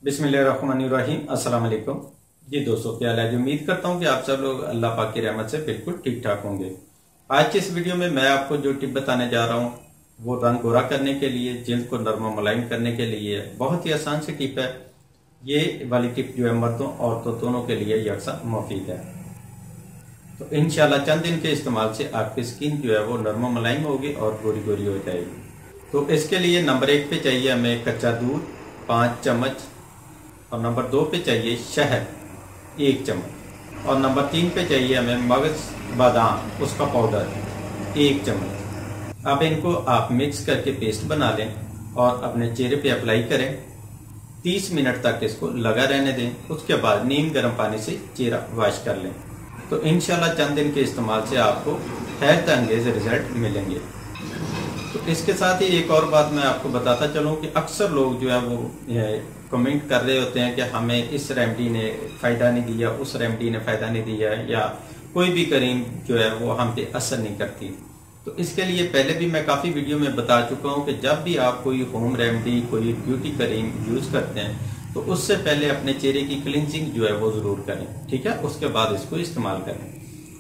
बिस्मिल्लाहिर्रहमानिर्रहीम। अस्सलाम वालेकुम। जी दोस्तों, क्या हाल है? उम्मीद करता हूँ कि आप सब लोग अल्लाह पाक की रहमत से बिल्कुल ठीक ठाक होंगे। आज की इस वीडियो में मैं आपको जो टिप बताने जा रहा हूँ वो रंग गोरा करने के लिए, जल्द को नरम मुलायम करने के लिए बहुत ही आसान सी टिप है। ये वाली टिप जो है मर्दों औरतों दोनों के लिए यकसा मुफीद है। तो इंशाल्लाह चंद दिन के इस्तेमाल से आपकी स्किन जो है वो नरम मुलायम होगी और गोरी गोरी हो जाएगी। तो इसके लिए नंबर 1 पे चाहिए हमें कच्चा दूध 5 चम्मच, और नंबर 2 पे चाहिए शहद 1 चम्मच, और नंबर 3 पे चाहिए हमें मगज बादाम उसका पाउडर 1 चम्मच। अब इनको आप मिक्स करके पेस्ट बना लें और अपने चेहरे पे अप्लाई करें। 30 मिनट तक इसको लगा रहने दें। उसके बाद नीम गर्म पानी से चेहरा वॉश कर लें। तो इंशाल्लाह चंद दिन के इस्तेमाल से आपको हैरत अंगेज रिजल्ट मिलेंगे। तो इसके साथ ही एक और बात मैं आपको बताता चलूं कि अक्सर लोग जो है वो कमेंट कर रहे होते हैं कि हमें इस रेमेडी ने फायदा नहीं दिया, उस रेमेडी ने फायदा नहीं दिया, या कोई भी क्रीम जो है वो हम पे असर नहीं करती। तो इसके लिए पहले भी मैं काफी वीडियो में बता चुका हूं कि जब भी आप कोई होम रेमेडी, कोई ब्यूटी क्रीम यूज करते हैं तो उससे पहले अपने चेहरे की क्लींजिंग जो है वो जरूर करें, ठीक है? उसके बाद इसको इस्तेमाल करें।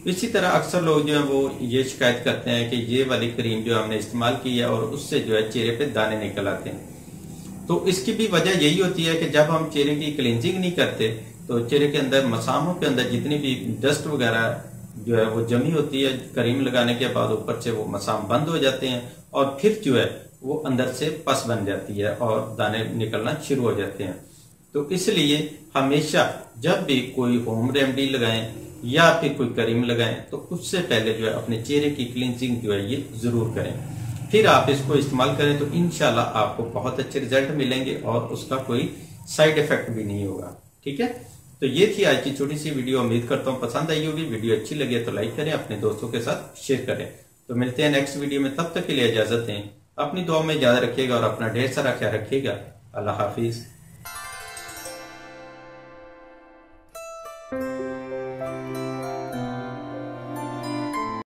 इसी तरह अक्सर लोग जो है वो ये शिकायत करते हैं कि ये वाली क्रीम जो हमने इस्तेमाल की है और उससे जो है चेहरे पे दाने निकल आते हैं। तो इसकी भी वजह यही होती है कि जब हम चेहरे की क्लींजिंग नहीं करते तो चेहरे के अंदर, मसामों के अंदर जितनी भी डस्ट वगैरह जो है वो जमी होती है, क्रीम लगाने के बाद ऊपर से वो मसाम बंद हो जाते हैं और फिर जो है वो अंदर से पस बन जाती है और दाने निकलना शुरू हो जाते हैं। तो इसलिए हमेशा जब भी कोई होम रेमेडी लगाएं या फिर कोई क्रीम लगाएं तो उससे पहले जो है अपने चेहरे की क्लींजिंग जो है ये जरूर करें, फिर आप इसको इस्तेमाल करें। तो इंशाल्लाह आपको बहुत अच्छे रिजल्ट मिलेंगे और उसका कोई साइड इफेक्ट भी नहीं होगा, ठीक है? तो ये थी आज की छोटी सी वीडियो। उम्मीद करता हूँ पसंद आई होगी। वीडियो अच्छी लगी तो लाइक करें, अपने दोस्तों के साथ शेयर करें। तो मिलते हैं नेक्स्ट वीडियो में, तब तक के लिए इजाजत दें। अपनी दुआ में याद रखिएगा और अपना ढेर सारा ख्याल रखिएगा। अल्लाह हाफिज।